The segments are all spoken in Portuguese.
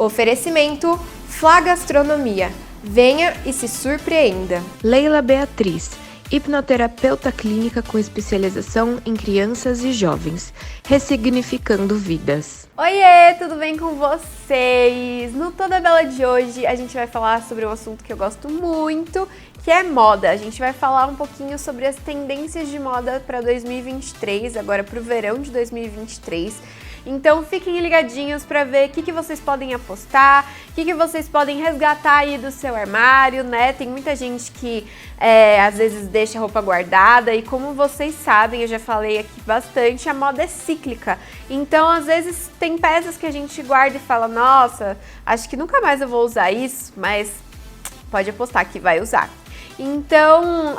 Oferecimento Flá Gastronomia. Venha e se surpreenda. Leila Beatriz, hipnoterapeuta clínica com especialização em crianças e jovens, ressignificando vidas. Oiê, tudo bem com vocês? No Toda Bela de hoje a gente vai falar sobre um assunto que eu gosto muito, que é moda. A gente vai falar um pouquinho sobre as tendências de moda para 2023, agora para o verão de 2023. Então fiquem ligadinhos para ver o que vocês podem apostar, o que vocês podem resgatar aí do seu armário, né? Tem muita gente que às vezes deixa a roupa guardada e como vocês sabem, eu já falei aqui bastante, a moda é cíclica. Então às vezes tem peças que a gente guarda e fala, nossa, acho que nunca mais eu vou usar isso, mas pode apostar que vai usar. Então,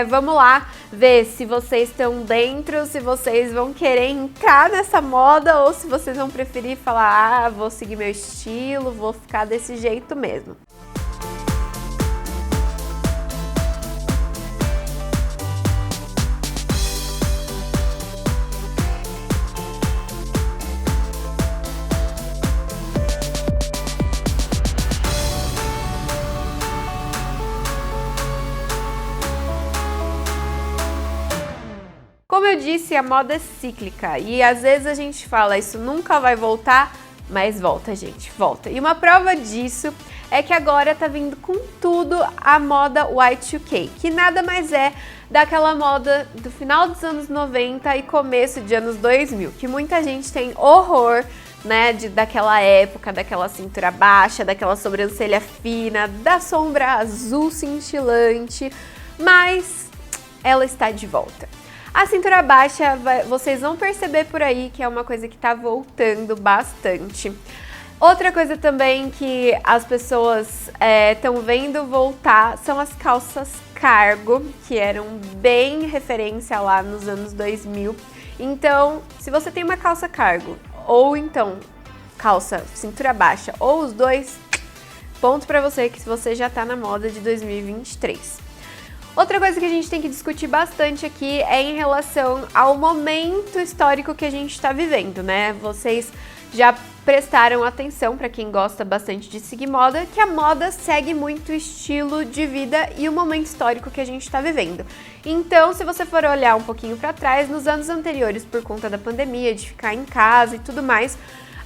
vamos lá ver se vocês estão dentro, se vocês vão querer entrar nessa moda ou se vocês vão preferir falar, vou seguir meu estilo, vou ficar desse jeito mesmo. Como eu disse, a moda é cíclica e às vezes a gente fala, isso nunca vai voltar, mas volta, gente, volta. E uma prova disso é que agora tá vindo com tudo a moda Y2K, que nada mais é daquela moda do final dos anos 90 e começo de anos 2000, que muita gente tem horror, né, daquela época, daquela cintura baixa, daquela sobrancelha fina, da sombra azul cintilante, mas ela está de volta. A cintura baixa, vocês vão perceber por aí que é uma coisa que tá voltando bastante. Outra coisa também que as pessoas estão vendo voltar são as calças cargo, que eram bem referência lá nos anos 2000. Então, se você tem uma calça cargo, ou então calça cintura baixa, ou os dois, ponto pra você que você já tá na moda de 2023. Outra coisa que a gente tem que discutir bastante aqui é em relação ao momento histórico que a gente está vivendo, né? Vocês já prestaram atenção, para quem gosta bastante de seguir moda, que a moda segue muito o estilo de vida e o momento histórico que a gente está vivendo. Então, se você for olhar um pouquinho para trás, nos anos anteriores, por conta da pandemia, de ficar em casa e tudo mais,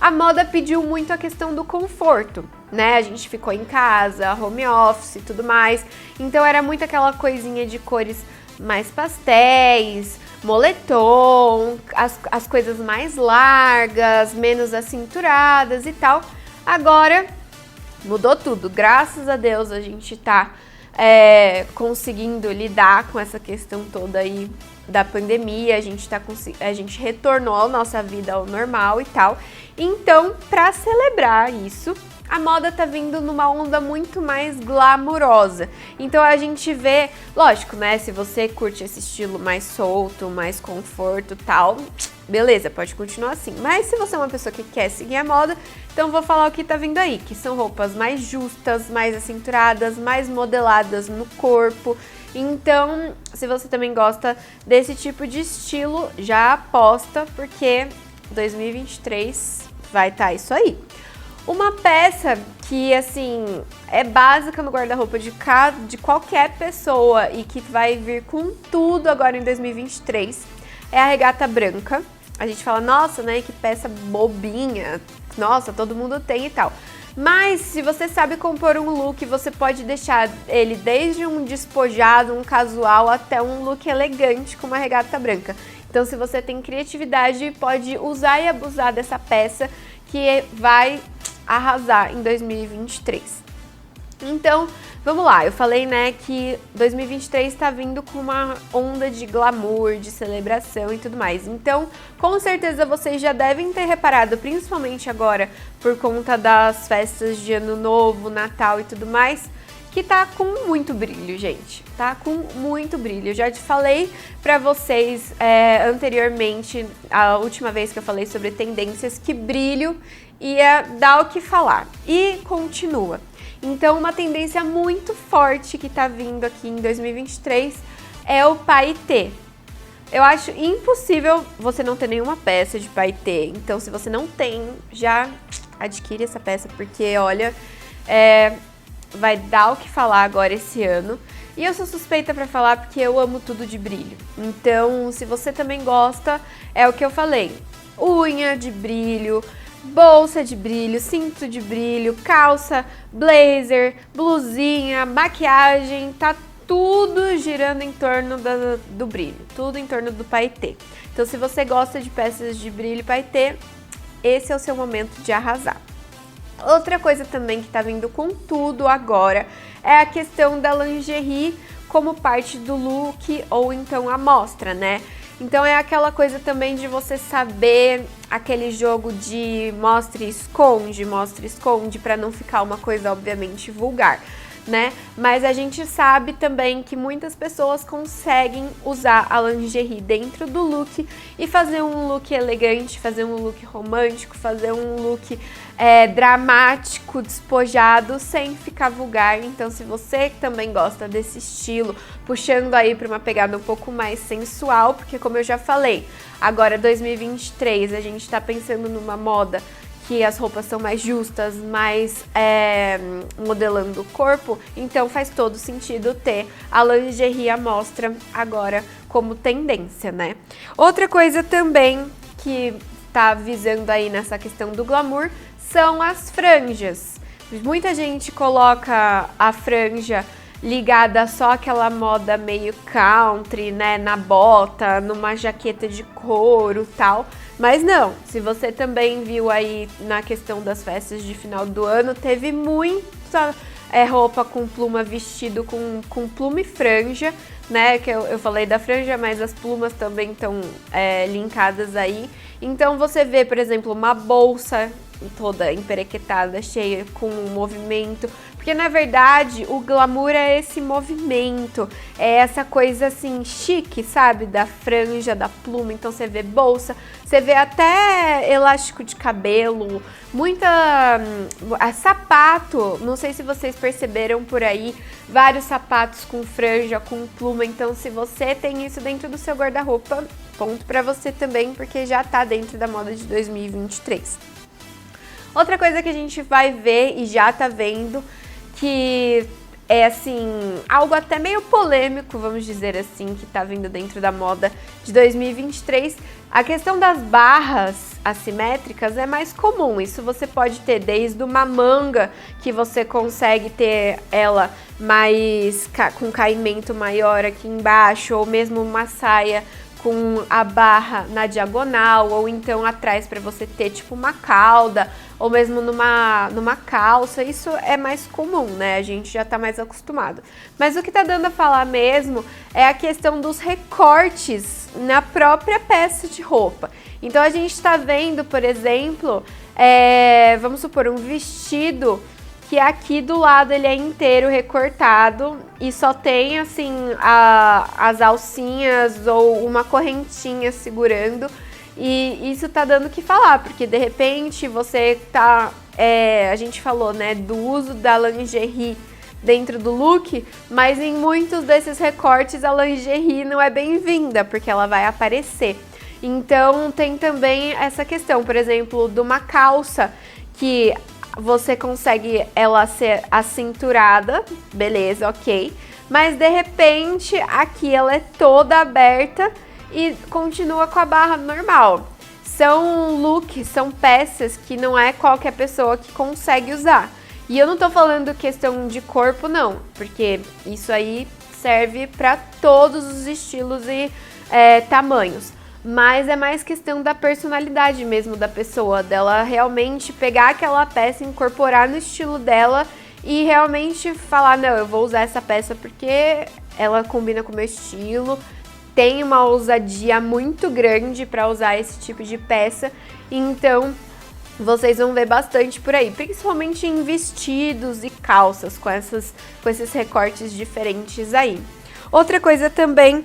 a moda pediu muito a questão do conforto, né? A gente ficou em casa, home office e tudo mais. Então era muito aquela coisinha de cores mais pastéis, moletom, as coisas mais largas, menos acinturadas e tal. Agora mudou tudo. Graças a Deus a gente tá conseguindo lidar com essa questão toda aí da pandemia, a gente retornou a nossa vida ao normal e tal. Então, para celebrar isso, a moda tá vindo numa onda muito mais glamurosa. Então a gente vê, lógico, né, se você curte esse estilo mais solto, mais conforto e tal, beleza, pode continuar assim. Mas se você é uma pessoa que quer seguir a moda, então vou falar o que tá vindo aí, que são roupas mais justas, mais acinturadas, mais modeladas no corpo. Então, se você também gosta desse tipo de estilo, já aposta, porque 2023 vai estar isso aí. Uma peça que, assim, é básica no guarda-roupa de qualquer pessoa e que vai vir com tudo agora em 2023 é a regata branca. A gente fala, nossa, né, que peça bobinha, nossa, todo mundo tem e tal. Mas se você sabe compor um look, você pode deixar ele desde um despojado, um casual, até um look elegante com uma regata branca. Então, se você tem criatividade, pode usar e abusar dessa peça que vai arrasar em 2023. Então, vamos lá, eu falei, né, que 2023 está vindo com uma onda de glamour, de celebração e tudo mais. Então, com certeza vocês já devem ter reparado, principalmente agora, por conta das festas de Ano Novo, Natal e tudo mais, que tá com muito brilho, gente. Tá com muito brilho. Eu já te falei pra vocês anteriormente, a última vez que eu falei sobre tendências, que brilho ia dar o que falar. E continua. Então, uma tendência muito forte que tá vindo aqui em 2023 é o paetê. Eu acho impossível você não ter nenhuma peça de paetê. Então, se você não tem, já adquire essa peça, porque, olha, vai dar o que falar agora esse ano. E eu sou suspeita pra falar porque eu amo tudo de brilho. Então, se você também gosta, é o que eu falei. Unha de brilho, bolsa de brilho, cinto de brilho, calça, blazer, blusinha, maquiagem, tá tudo girando em torno do brilho, tudo em torno do paetê. Então, se você gosta de peças de brilho paetê, esse é o seu momento de arrasar. Outra coisa também que tá vindo com tudo agora é a questão da lingerie como parte do look ou então a mostra, né? Então é aquela coisa também de você saber aquele jogo de mostra e esconde para não ficar uma coisa obviamente vulgar, né? Mas a gente sabe também que muitas pessoas conseguem usar a lingerie dentro do look e fazer um look elegante, fazer um look romântico, fazer um look dramático, despojado, sem ficar vulgar. Então, se você também gosta desse estilo, puxando aí para uma pegada um pouco mais sensual, porque como eu já falei, agora 2023 a gente tá pensando numa moda que as roupas são mais justas, mais modelando o corpo, então faz todo sentido ter a lingerie à mostra agora como tendência, né? Outra coisa também que tá visando aí nessa questão do glamour são as franjas. Muita gente coloca a franja ligada só àquela moda meio country, né, na bota, numa jaqueta de couro e tal. Mas não, se você também viu aí na questão das festas de final do ano, teve muita roupa com pluma, vestido com pluma e franja, né, que eu falei da franja, mas as plumas também estão linkadas aí. Então você vê, por exemplo, uma bolsa toda emperequetada, cheia com um movimento, porque na verdade o glamour é esse movimento, é essa coisa assim chique, sabe, da franja, da pluma. Então você vê bolsa, você vê até elástico de cabelo, sapato, não sei se vocês perceberam por aí, vários sapatos com franja, com pluma. Então se você tem isso dentro do seu guarda-roupa, ponto pra você também, porque já tá dentro da moda de 2023. Outra coisa que a gente vai ver e já tá vendo, que é assim, algo até meio polêmico, vamos dizer assim, que tá vindo dentro da moda de 2023, a questão das barras assimétricas é mais comum. Isso você pode ter desde uma manga, que você consegue ter ela mais com caimento maior aqui embaixo, ou mesmo uma saia com a barra na diagonal, ou então atrás para você ter tipo uma cauda, ou mesmo numa calça. Isso é mais comum, né? A gente já tá mais acostumado. Mas o que tá dando a falar mesmo é a questão dos recortes na própria peça de roupa. Então a gente tá vendo, por exemplo, vamos supor, um vestido que aqui do lado ele é inteiro recortado e só tem assim as alcinhas ou uma correntinha segurando, e isso tá dando o que falar, porque de repente você tá, a gente falou, né, do uso da lingerie dentro do look, mas em muitos desses recortes a lingerie não é bem-vinda, porque ela vai aparecer. Então tem também essa questão, por exemplo, de uma calça que você consegue ela ser acinturada, beleza, ok, mas de repente aqui ela é toda aberta e continua com a barra normal. São looks, são peças que não é qualquer pessoa que consegue usar. E eu não tô falando questão de corpo não, porque isso aí serve para todos os estilos e tamanhos. Mas é mais questão da personalidade mesmo da pessoa, dela realmente pegar aquela peça, incorporar no estilo dela e realmente falar, não, eu vou usar essa peça porque ela combina com o meu estilo, tem uma ousadia muito grande para usar esse tipo de peça. Então vocês vão ver bastante por aí, principalmente em vestidos e calças com esses recortes diferentes aí. Outra coisa também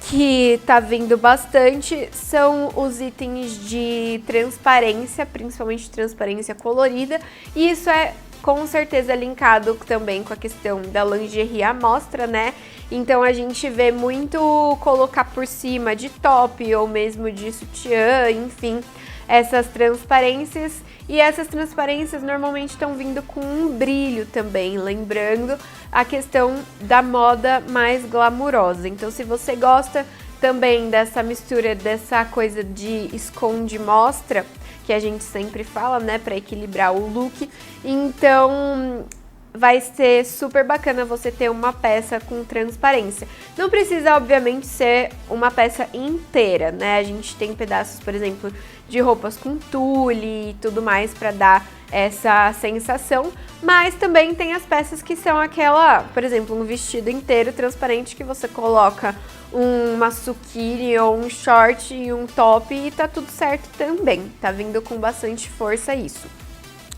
que tá vindo bastante são os itens de transparência, principalmente transparência colorida, e isso é com certeza linkado também com a questão da lingerie à mostra, né? Então a gente vê muito colocar por cima de top ou mesmo de sutiã, enfim, essas transparências, e essas transparências normalmente estão vindo com um brilho também, lembrando a questão da moda mais glamurosa. Então, se você gosta também dessa mistura, dessa coisa de esconde e mostra, que a gente sempre fala, né, para equilibrar o look, então vai ser super bacana você ter uma peça com transparência. Não precisa, obviamente, ser uma peça inteira, né? A gente tem pedaços, por exemplo, de roupas com tule e tudo mais para dar essa sensação, mas também tem as peças que são aquela, por exemplo, um vestido inteiro transparente que você coloca uma suquine ou um short e um top e tá tudo certo também. Tá vindo com bastante força isso.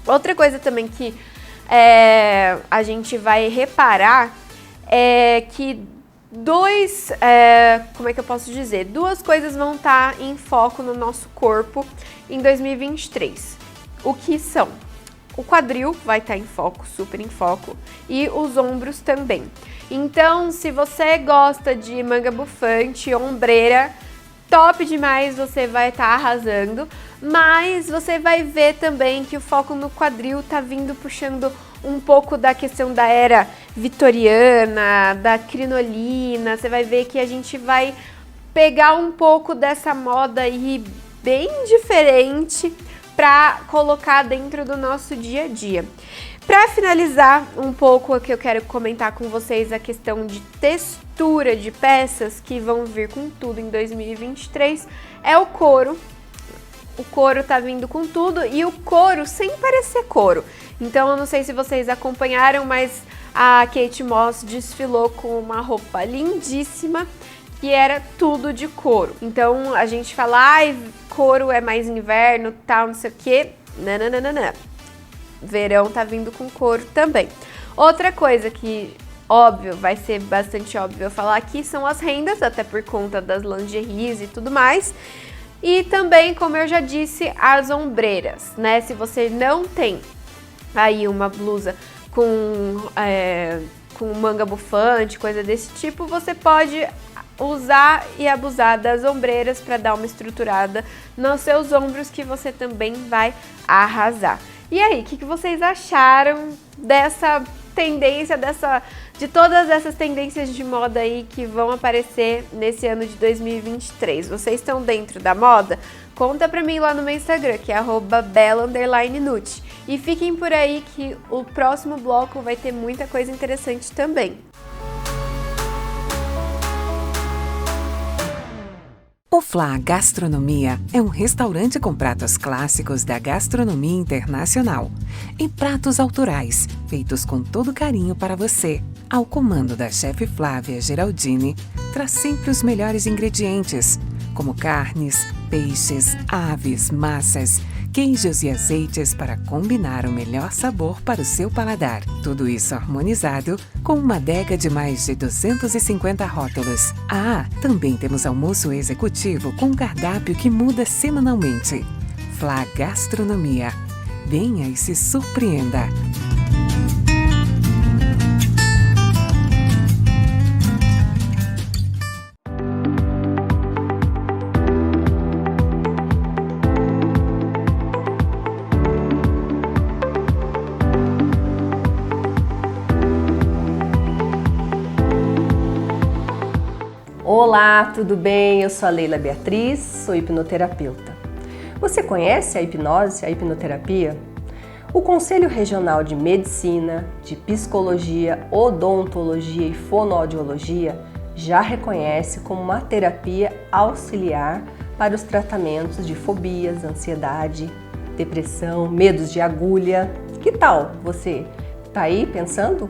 Outra coisa também que a gente vai reparar que como é que eu posso dizer? Duas coisas vão estar em foco no nosso corpo em 2023. O que são? O quadril vai estar em foco, super em foco, e os ombros também. Então, se você gosta de manga bufante, ombreira, top demais, você vai estar arrasando, mas você vai ver também que o foco no quadril tá vindo puxando um pouco da questão da era vitoriana, da crinolina. Você vai ver que a gente vai pegar um pouco dessa moda aí bem diferente para colocar dentro do nosso dia a dia. Para finalizar um pouco, o que eu quero comentar com vocês a questão de textura de peças que vão vir com tudo em 2023 é o couro. O couro tá vindo com tudo e o couro sem parecer couro. Então eu não sei se vocês acompanharam, mas a Kate Moss desfilou com uma roupa lindíssima que era tudo de couro. Então a gente fala, couro é mais inverno, tal, não sei o quê. Não. Verão tá vindo com couro também. Outra coisa que, óbvio, vai ser bastante óbvio eu falar aqui são as rendas, até por conta das lingeries e tudo mais. E também, como eu já disse, as ombreiras, né? Se você não tem aí uma blusa com manga bufante, coisa desse tipo, você pode usar e abusar das ombreiras para dar uma estruturada nos seus ombros, que você também vai arrasar. E aí, o que vocês acharam dessa tendência, de todas essas tendências de moda aí que vão aparecer nesse ano de 2023? Vocês estão dentro da moda? Conta pra mim lá no meu Instagram, que é @bela_nude. E fiquem por aí que o próximo bloco vai ter muita coisa interessante também. O Fla Gastronomia é um restaurante com pratos clássicos da gastronomia internacional e pratos autorais, feitos com todo carinho para você. Ao comando da chefe Flávia Geraldini, traz sempre os melhores ingredientes, como carnes, peixes, aves, massas, queijos e azeites para combinar o melhor sabor para o seu paladar. Tudo isso harmonizado com uma adega de mais de 250 rótulos. Também temos almoço executivo com cardápio que muda semanalmente. Fla Gastronomia. Venha e se surpreenda! Olá, tudo bem? Eu sou a Leila Beatriz, sou hipnoterapeuta. Você conhece a hipnose, a hipnoterapia? O Conselho Regional de Medicina, de Psicologia, Odontologia e Fonoaudiologia já reconhece como uma terapia auxiliar para os tratamentos de fobias, ansiedade, depressão, medos de agulha. Que tal você? Tá aí pensando?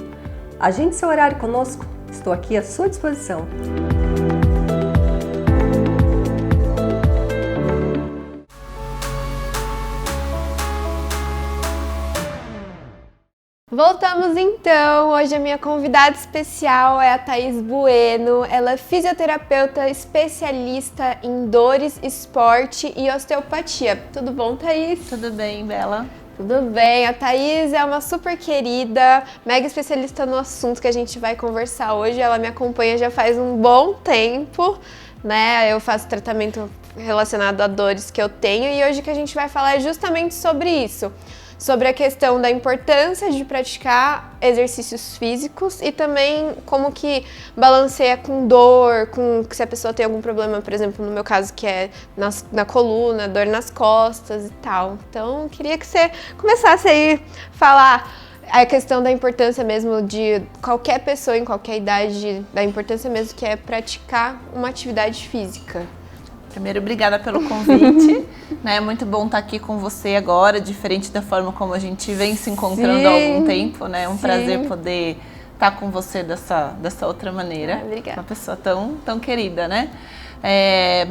Agende seu horário conosco, estou aqui à sua disposição. Voltamos então, hoje a minha convidada especial é a Thaís Bueno, ela é fisioterapeuta especialista em dores, esporte e osteopatia. Tudo bom, Thaís? Tudo bem, Bela? Tudo bem, a Thaís é uma super querida, mega especialista no assunto que a gente vai conversar hoje, ela me acompanha já faz um bom tempo, né? Eu faço tratamento relacionado a dores que eu tenho, e hoje que a gente vai falar é justamente sobre isso. Sobre a questão da importância de praticar exercícios físicos e também como que balanceia com dor, com se a pessoa tem algum problema, por exemplo, no meu caso, que é na coluna, dor nas costas e tal. Então, queria que você começasse aí a falar a questão da importância mesmo de qualquer pessoa, em qualquer idade, da importância mesmo que é praticar uma atividade física. Primeiro, obrigada pelo convite, né? É muito bom estar aqui com você agora, diferente da forma como a gente vem se encontrando há algum tempo, né? É um prazer poder estar com você dessa outra maneira. Obrigada. Uma pessoa tão querida, né?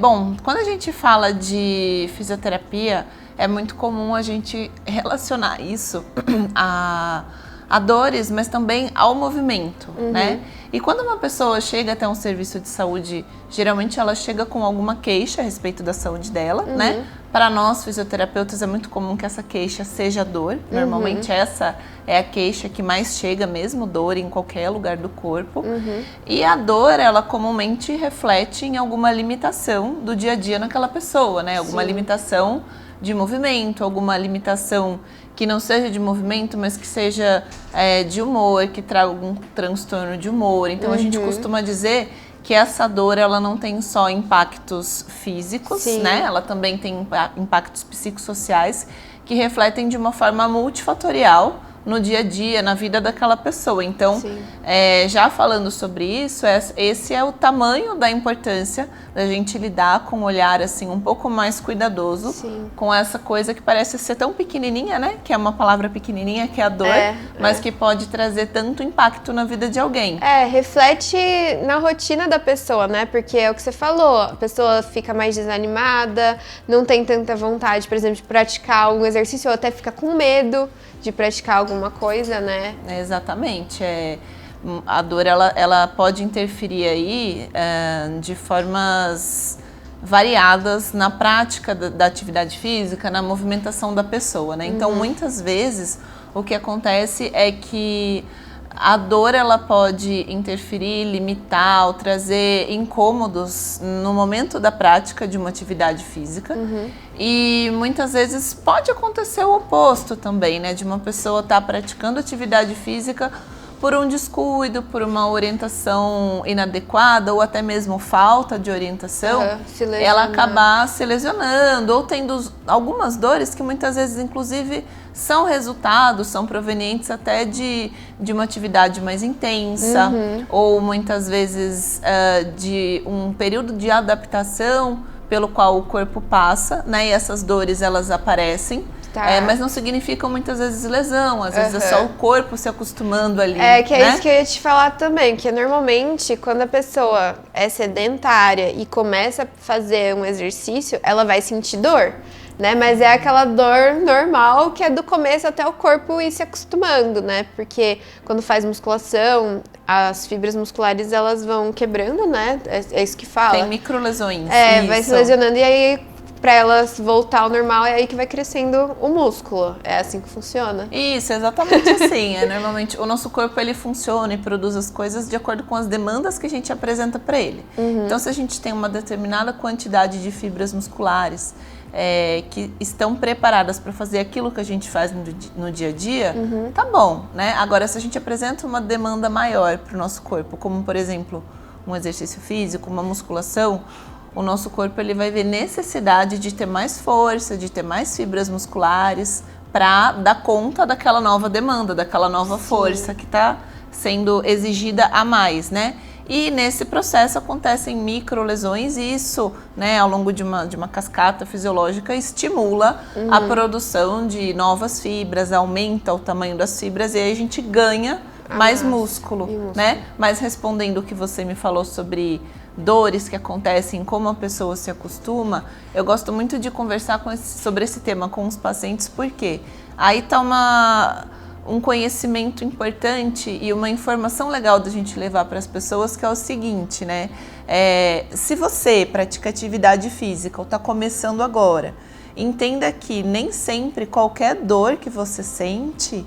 Bom, quando a gente fala de fisioterapia, é muito comum a gente relacionar isso a dores, mas também ao movimento, né? E quando uma pessoa chega até um serviço de saúde, geralmente ela chega com alguma queixa a respeito da saúde dela, né? Para nós, fisioterapeutas, é muito comum que essa queixa seja dor. Normalmente essa é a queixa que mais chega mesmo, dor em qualquer lugar do corpo. E a dor, ela comumente reflete em alguma limitação do dia a dia naquela pessoa, né? Alguma limitação de movimento, alguma limitação que não seja de movimento, mas que seja de humor, que traga algum transtorno de humor. Então a gente costuma dizer que essa dor, ela não tem só impactos físicos, né? Ela também tem impactos psicossociais que refletem de uma forma multifatorial no dia a dia, na vida daquela pessoa. Então, já falando sobre isso, esse é o tamanho da importância da gente lidar com um olhar assim um pouco mais cuidadoso com essa coisa que parece ser tão pequenininha, né? Que é uma palavra pequenininha, que é a dor, mas que pode trazer tanto impacto na vida de alguém. Reflete na rotina da pessoa, né? Porque é o que você falou, a pessoa fica mais desanimada, não tem tanta vontade, por exemplo, de praticar algum exercício, ou até fica com medo de praticar alguma coisa, né? Exatamente. A dor, ela pode interferir aí de formas variadas na prática da atividade física, na movimentação da pessoa, né? Então, muitas vezes, o que acontece é que a dor, ela pode interferir, limitar ou trazer incômodos no momento da prática de uma atividade física. E muitas vezes pode acontecer o oposto também, né? De uma pessoa estar praticando atividade física por um descuido, por uma orientação inadequada ou até mesmo falta de orientação, ela acabar se lesionando ou tendo algumas dores que muitas vezes, inclusive, são resultados, são provenientes até de uma atividade mais intensa ou muitas vezes de um período de adaptação pelo qual o corpo passa, né? E essas dores, elas aparecem. Mas não significam muitas vezes lesão, às vezes é só o corpo se acostumando ali. É isso que eu ia te falar também, que normalmente quando a pessoa é sedentária e começa a fazer um exercício, ela vai sentir dor, né? Mas é aquela dor normal que é do começo até o corpo ir se acostumando, né? Porque quando faz musculação, as fibras musculares elas vão quebrando, né? É isso que fala. Tem microlesões. Vai se lesionando e aí para elas voltar ao normal, é aí que vai crescendo o músculo. É assim que funciona. Isso, exatamente assim. Normalmente o nosso corpo ele funciona e produz as coisas de acordo com as demandas que a gente apresenta para ele. Então, se a gente tem uma determinada quantidade de fibras musculares que estão preparadas para fazer aquilo que a gente faz no dia a dia, tá bom, né? Agora, se a gente apresenta uma demanda maior para o nosso corpo, como por exemplo um exercício físico, uma musculação, o nosso corpo ele vai ver necessidade de ter mais força, de ter mais fibras musculares para dar conta daquela nova demanda, daquela nova força que está sendo exigida a mais, né? E nesse processo acontecem microlesões e isso, né, ao longo de uma cascata fisiológica, estimula a produção de novas fibras, aumenta o tamanho das fibras e aí a gente ganha mais músculo, né? Mas respondendo o que você me falou sobre dores que acontecem, como a pessoa se acostuma, eu gosto muito de conversar sobre esse tema com os pacientes, porque aí está um conhecimento importante e uma informação legal da gente levar para as pessoas, que é o seguinte, né? Se você pratica atividade física ou está começando agora, entenda que nem sempre qualquer dor que você sente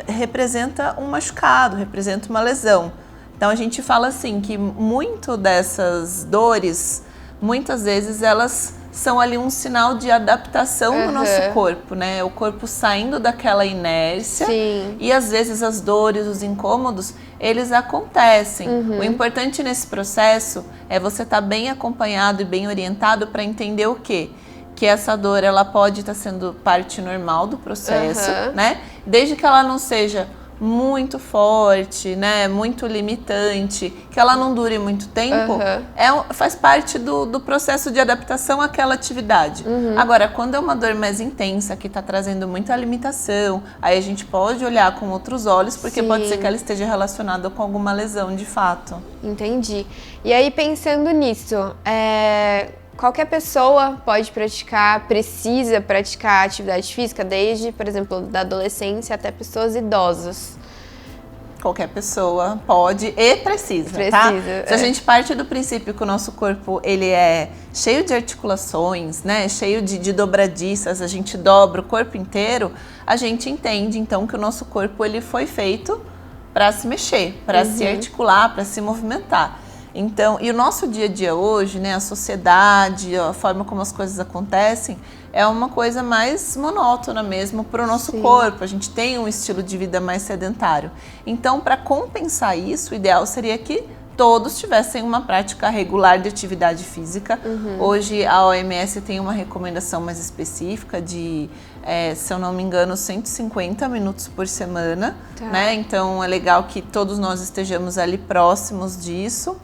representa um machucado, representa uma lesão. Então a gente fala assim que muito dessas dores muitas vezes elas são ali um sinal de adaptação do nosso corpo, né? O corpo saindo daquela inércia. Sim. E às vezes as dores, os incômodos, eles acontecem. O importante nesse processo é você estar bem acompanhado e bem orientado para entender o quê? Que essa dor, ela pode estar sendo parte normal do processo, né? Desde que ela não seja muito forte, né? Muito limitante, que ela não dure muito tempo, faz parte do processo de adaptação àquela atividade. Agora, quando é uma dor mais intensa, que está trazendo muita limitação, aí a gente pode olhar com outros olhos, porque pode ser que ela esteja relacionada com alguma lesão de fato. Entendi. E aí, pensando nisso, qualquer pessoa pode praticar, precisa praticar atividade física, desde, por exemplo, da adolescência até pessoas idosas. Qualquer pessoa pode e precisa, tá? Se a gente parte do princípio que o nosso corpo, ele é cheio de articulações, né? Cheio de dobradiças, a gente dobra o corpo inteiro, a gente entende, então, que o nosso corpo, ele foi feito para se mexer, para se articular, para se movimentar. Então, e o nosso dia a dia hoje, né, a sociedade, a forma como as coisas acontecem, é uma coisa mais monótona mesmo para o nosso corpo. A gente tem um estilo de vida mais sedentário. Então, para compensar isso, o ideal seria que todos tivessem uma prática regular de atividade física. Hoje, a OMS tem uma recomendação mais específica de, se eu não me engano, 150 minutos por semana, né? Então, é legal que todos nós estejamos ali próximos disso.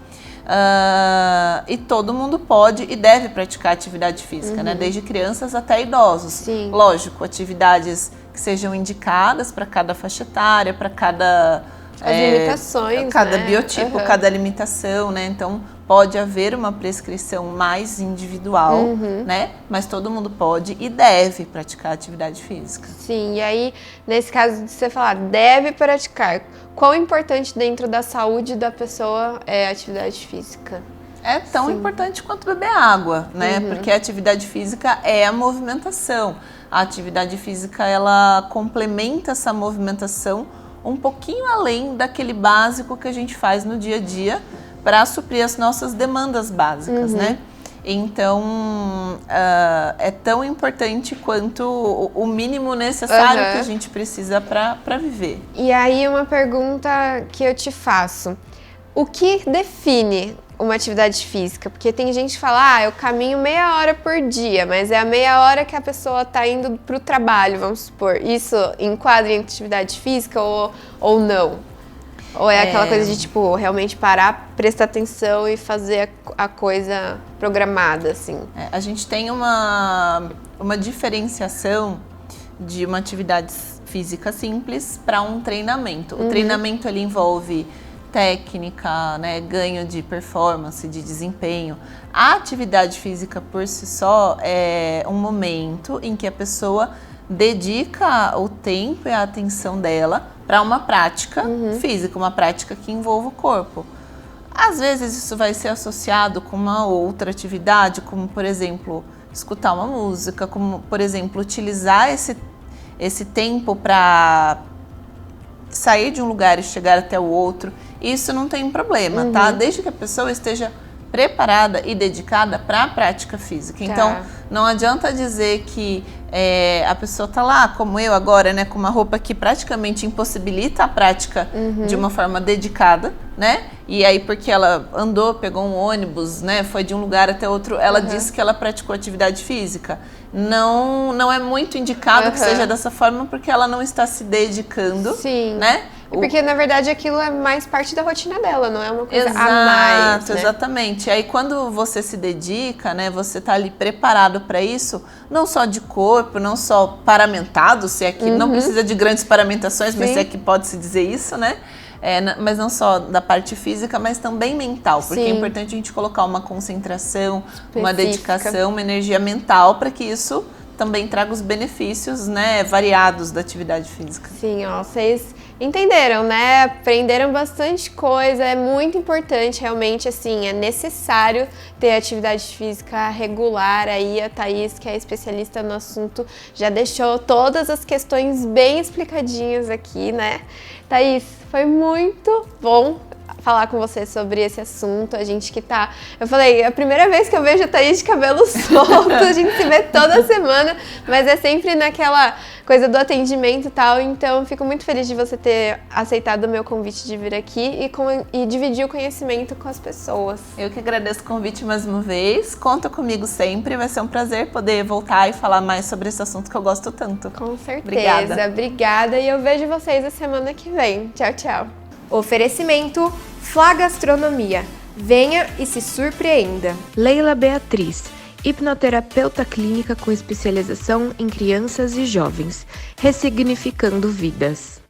E todo mundo pode e deve praticar atividade física, né? Desde crianças até idosos. Sim. Lógico, atividades que sejam indicadas para cada faixa etária, para cada... As limitações, cada né? biotipo, cada limitação, né? Então, pode haver uma prescrição mais individual, né? Mas todo mundo pode e deve praticar atividade física. Sim, e aí, nesse caso de você falar, deve praticar, quão importante dentro da saúde da pessoa é a atividade física? É tão importante quanto beber água, né? Porque a atividade física é a movimentação. A atividade física, ela complementa essa movimentação um pouquinho além daquele básico que a gente faz no dia a dia para suprir as nossas demandas básicas, né? Então, é tão importante quanto o mínimo necessário que a gente precisa para viver. E aí, uma pergunta que eu te faço. O que define uma atividade física? Porque tem gente que fala, eu caminho meia hora por dia, mas é a meia hora que a pessoa está indo para o trabalho, vamos supor. Isso enquadra em atividade física ou não? Ou é aquela coisa de, tipo, realmente parar, prestar atenção e fazer a coisa programada, assim? A gente tem uma diferenciação de uma atividade física simples para um treinamento. O treinamento, ele envolve técnica, né, ganho de performance, de desempenho. A atividade física por si só é um momento em que a pessoa dedica o tempo e a atenção dela para uma prática física, uma prática que envolva o corpo. Às vezes isso vai ser associado com uma outra atividade, como, por exemplo, escutar uma música, como, por exemplo, utilizar esse tempo para sair de um lugar e chegar até o outro. Isso não tem problema, tá? Desde que a pessoa esteja preparada e dedicada para a prática física. Então, não adianta dizer que a pessoa tá lá, como eu agora, né, com uma roupa que praticamente impossibilita a prática de uma forma dedicada, né? E aí, porque ela andou, pegou um ônibus, né, foi de um lugar até outro, ela disse que ela praticou atividade física. Não é muito indicado que seja dessa forma, porque ela não está se dedicando, né? Porque, na verdade, aquilo é mais parte da rotina dela, não é uma coisa a mais, né? Exatamente. Aí, quando você se dedica, né, você tá ali preparado para isso, não só de corpo, não só paramentado, se é que não precisa de grandes paramentações, mas se é que pode-se dizer isso, né? Mas não só da parte física, mas também mental, porque é importante a gente colocar uma concentração, uma dedicação, uma energia mental para que isso também traga os benefícios, né, variados da atividade física. Sim, ó, vocês entenderam, né? Aprenderam bastante coisa, é muito importante, realmente, assim, é necessário ter atividade física regular. Aí a Thaís, que é especialista no assunto, já deixou todas as questões bem explicadinhas aqui, né? Thaís, foi muito bom falar com você sobre esse assunto. A gente que tá... Eu falei, é a primeira vez que eu vejo a Thaís de cabelo solto, a gente se vê toda semana, mas é sempre naquela coisa do atendimento e tal, então fico muito feliz de você ter aceitado o meu convite de vir aqui e dividir o conhecimento com as pessoas. Eu que agradeço o convite mais uma vez, conta comigo sempre, vai ser um prazer poder voltar e falar mais sobre esse assunto que eu gosto tanto. Com certeza, obrigada e eu vejo vocês a semana que vem. Tchau, tchau. Oferecimento Flá Gastronomia. Venha e se surpreenda. Leila Beatriz, hipnoterapeuta clínica com especialização em crianças e jovens, ressignificando vidas.